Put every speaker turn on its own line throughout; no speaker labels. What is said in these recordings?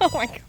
Oh my god.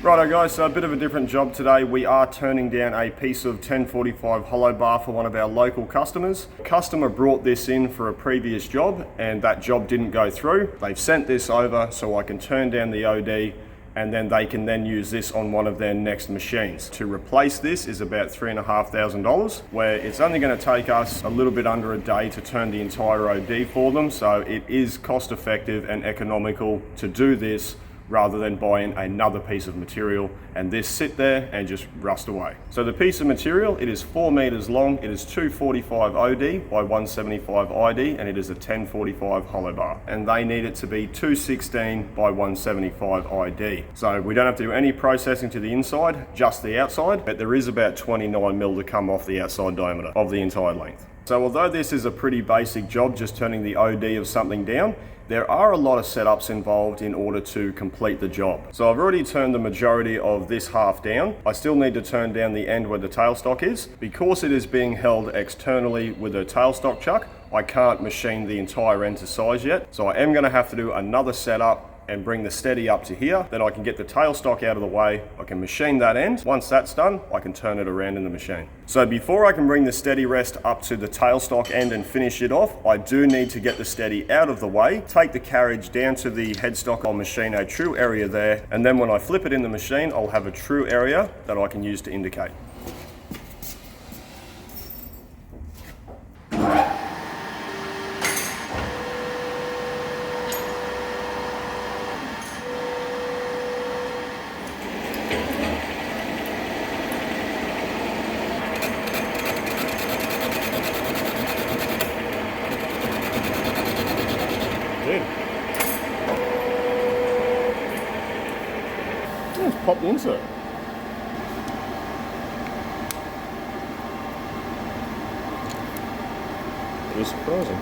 Righto guys, so a bit of a different job today. We are turning down a piece of 1045 hollow bar for one of our local customers. The customer brought this in for a previous job and that job didn't go through. They've sent this over so I can turn down the OD and then they can then use this on one of their next machines. To replace this is about $3,500, where it's only going to take us a little bit under a day to turn the entire OD for them, so it is cost effective and economical to do this rather than buying another piece of material and this sit there and just rust away. So the piece of material, it is 4 meters long, it is 245 OD by 175 ID, and it is a 1045 hollow bar. And they need it to be 216 by 175 ID. So we don't have to do any processing to the inside, just the outside, but there is about 29 mil to come off the outside diameter of the entire length. So although this is a pretty basic job, just turning the OD of something down, there are a lot of setups involved in order to complete the job. So I've already turned the majority of this half down. I still need to turn down the end where the tailstock is. Because it is being held externally with a tailstock chuck, I can't machine the entire end to size yet. So I am going to have to do another setup and bring the steady up to here. Then I can get the tailstock out of the way. I can machine that end. Once that's done, I can turn it around in the machine. So before I can bring the steady rest up to the tailstock end and finish it off, I do need to get the steady out of the way, take the carriage down to the headstock. I'll machine a true area there. And then when I flip it in the machine, I'll have a true area that I can use to indicate. Let's pop the insert. It is surprising.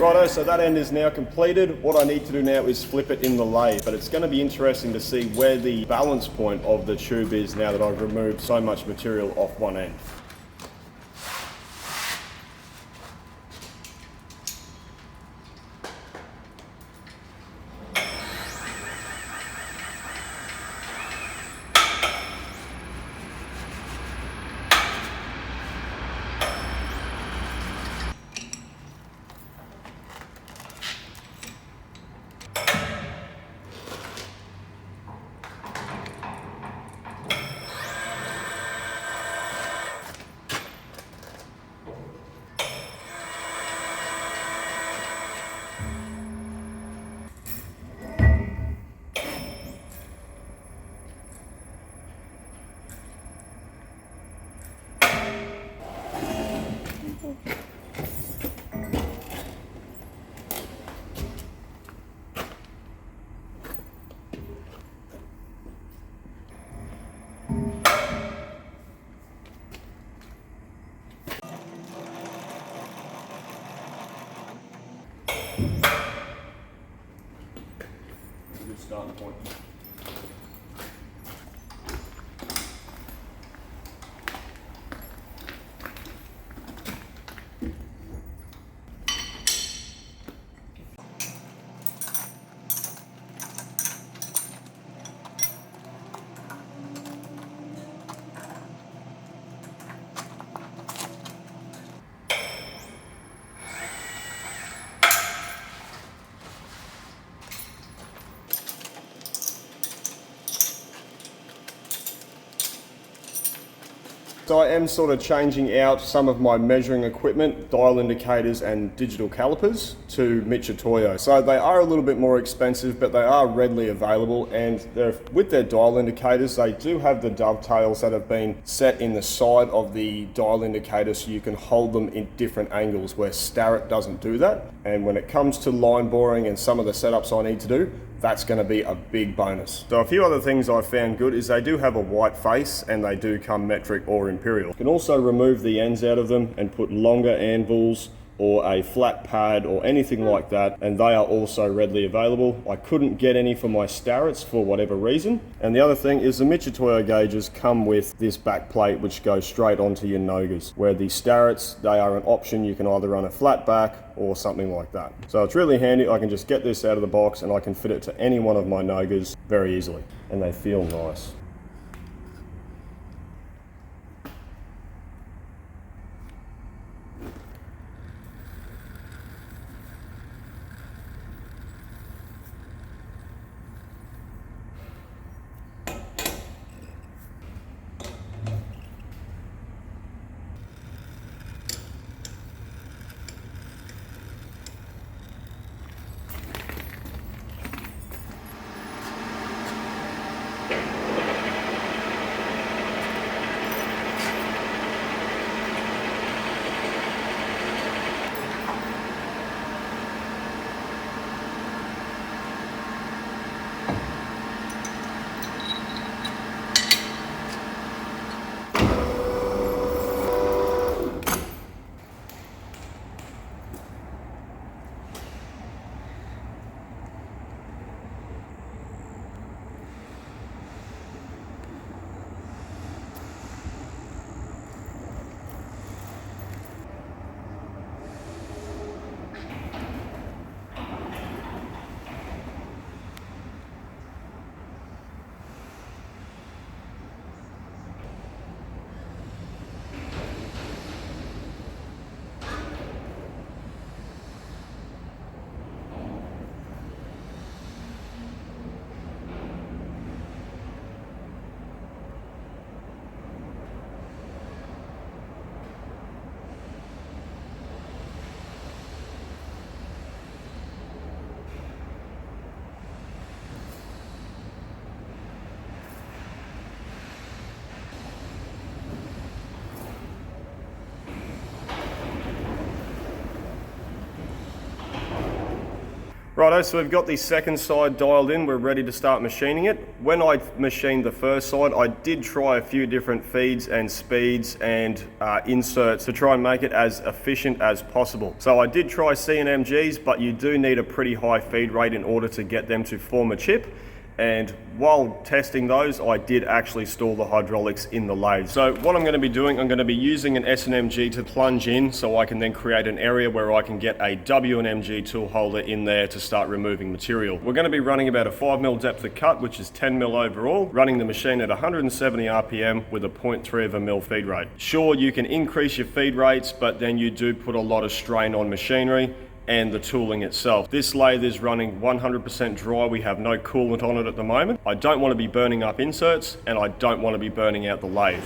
Righto, so that end is now completed. What I need to do now is flip it in the lathe, but it's going to be interesting to see where the balance point of the tube is now that I've removed so much material off one end. Good starting point. So I am sort of changing out some of my measuring equipment, dial indicators and digital calipers to Mitutoyo. So they are a little bit more expensive, but they are readily available, and with their dial indicators, they do have the dovetails that have been set in the side of the dial indicator so you can hold them in different angles, where Starrett doesn't do that. And when it comes to line boring and some of the setups I need to do, that's going to be a big bonus. So a few other things I've found good is they do have a white face and they do come metric or imperial. You can also remove the ends out of them and put longer anvils or a flat pad or anything like that, and they are also readily available. I couldn't get any for my Starretts for whatever reason. And the other thing is the Mitutoyo gauges come with this back plate which goes straight onto your Nogas, where the Starretts, they are an option. You can either run a flat back or something like that. So it's really handy. I can just get this out of the box and I can fit it to any one of my Nogas very easily, and they feel nice. Righto, so we've got the second side dialed in, we're ready to start machining it. When I machined the first side, I did try a few different feeds and speeds and inserts to try and make it as efficient as possible. So I did try CNMGs, but you do need a pretty high feed rate in order to get them to form a chip. And while testing those, I did actually stall the hydraulics in the lathe. So what I'm going to be doing, I'm going to be using an SNMG to plunge in so I can then create an area where I can get a WNMG tool holder in there to start removing material. We're going to be running about a 5mm depth of cut, which is 10mm overall, running the machine at 170 RPM with a 0.3 of a mil feed rate. Sure, you can increase your feed rates, but then you do put a lot of strain on machinery and the tooling itself. This lathe is running 100% dry. We have no coolant on it at the moment. I don't want to be burning up inserts and I don't want to be burning out the lathe.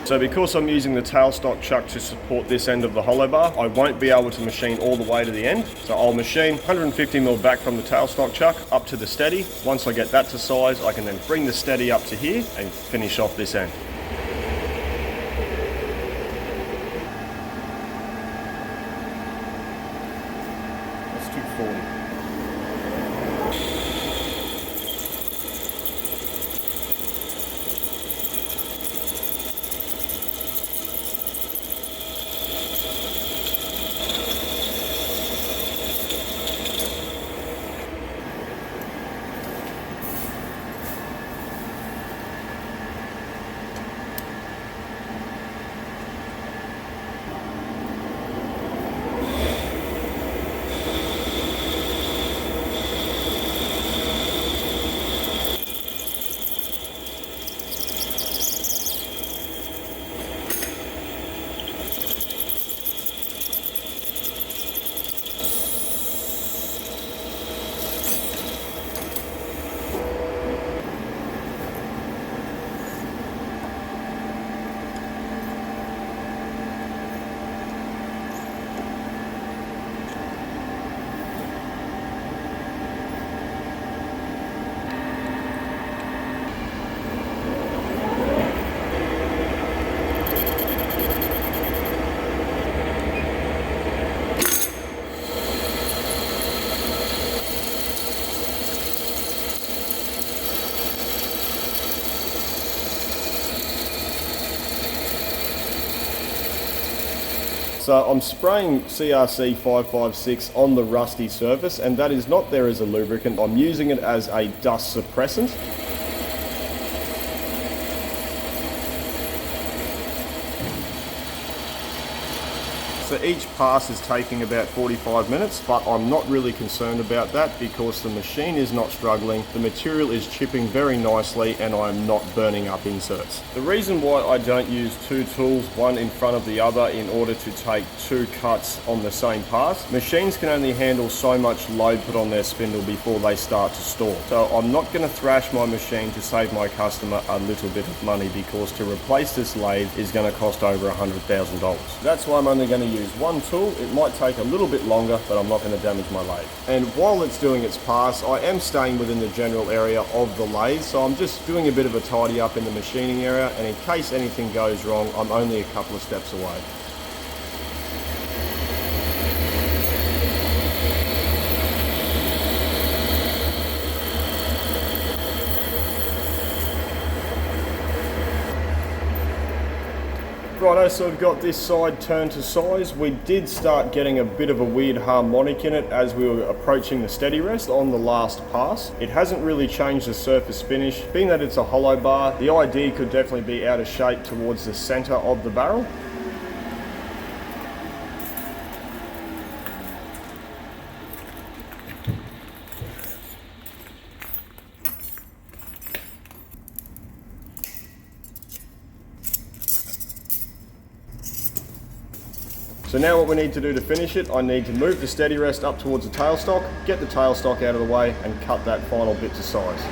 So because I'm using the tailstock chuck to support this end of the hollow bar, I won't be able to machine all the way to the end. So I'll machine 150mm back from the tailstock chuck up to the steady. Once I get that to size, I can then bring the steady up to here and finish off this end. Let's do 40. So I'm spraying CRC 556 on the rusty surface, and that is not there as a lubricant. I'm using it as a dust suppressant. So each pass is taking about 45 minutes, but I'm not really concerned about that because the machine is not struggling, the material is chipping very nicely, and I'm not burning up inserts. The reason why I don't use two tools, one in front of the other, in order to take two cuts on the same pass, machines can only handle so much load put on their spindle before they start to stall. So I'm not going to thrash my machine to save my customer a little bit of money, because to replace this lathe is going to cost over $100,000. That's why I'm only going to use one tool. It might take a little bit longer, but I'm not going to damage my lathe. And while it's doing its pass, I am staying within the general area of the lathe, so I'm just doing a bit of a tidy up in the machining area, and in case anything goes wrong, I'm only a couple of steps away. Righto, so we've got this side turned to size. We did start getting a bit of a weird harmonic in it as we were approaching the steady rest on the last pass. It hasn't really changed the surface finish. Being that it's a hollow bar, the ID could definitely be out of shape towards the center of the barrel. So now what we need to do to finish it, I need to move the steady rest up towards the tailstock, get the tailstock out of the way, and cut that final bit to size.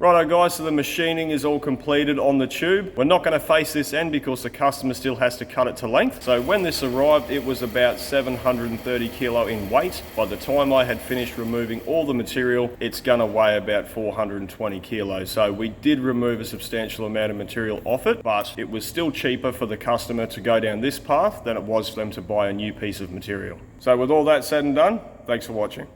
Righto guys, so the machining is all completed on the tube. We're not going to face this end because the customer still has to cut it to length. So when this arrived, it was about 730 kilo in weight. By the time I had finished removing all the material, it's going to weigh about 420 kilos. So we did remove a substantial amount of material off it, but it was still cheaper for the customer to go down this path than it was for them to buy a new piece of material. So with all that said and done, thanks for watching.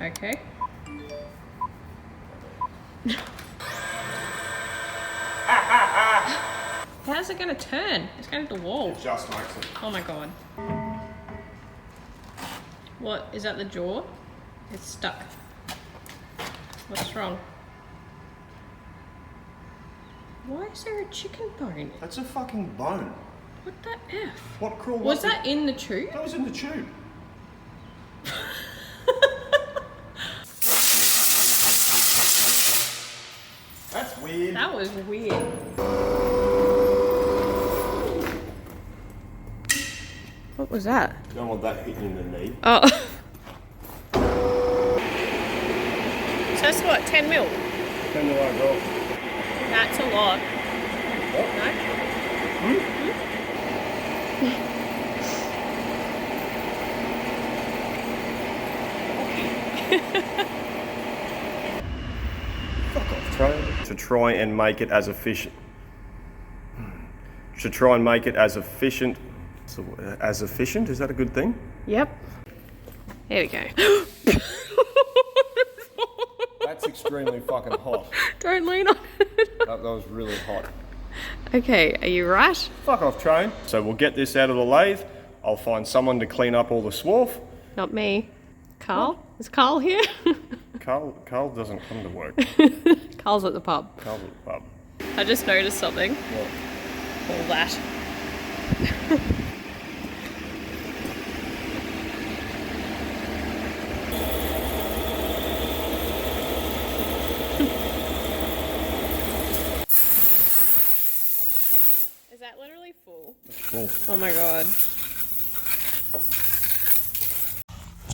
Okay. How's it going to turn? It's going to the wall.
It just makes it.
Oh my god. What? Is that the jaw? It's stuck. What's wrong? Why is there a chicken bone?
That's a fucking bone.
What the F?
What cruel
Was that in the tube?
That was in the tube. That's weird.
That was weird. What was that?
You don't want that hitting in the knee.
Oh. So that's what, 10 mil?
10 mil overall.
That's a lot.
What?
No?
Fuck off, Trey. To try and make it as efficient. To try and make it as efficient. So, as efficient? Is that a good thing?
Yep. Here we go.
That's extremely fucking hot.
Don't lean on it.
That was really hot.
Okay, are you right?
Fuck off, train. So we'll get this out of the lathe. I'll find someone to clean up all the swarf.
Not me. Carl? What? Is Carl here?
Carl doesn't come to work.
Carl's at the pub.
Carl's at the pub.
I just noticed something.
What?
All that. Is that literally full?
Full.
Oh my god.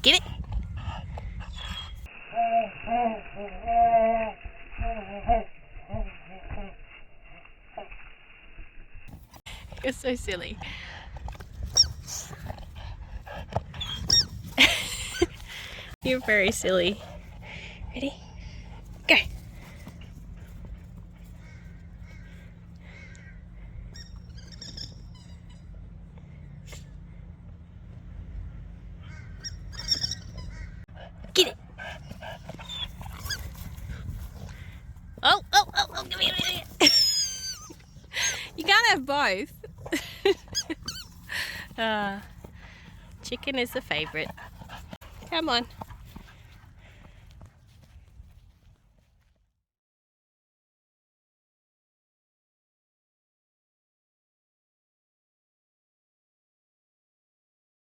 Get it? You're so silly. You're very silly. Ready? Go. Get it. Oh, give me. You can't have both. Chicken is the favorite. Come on.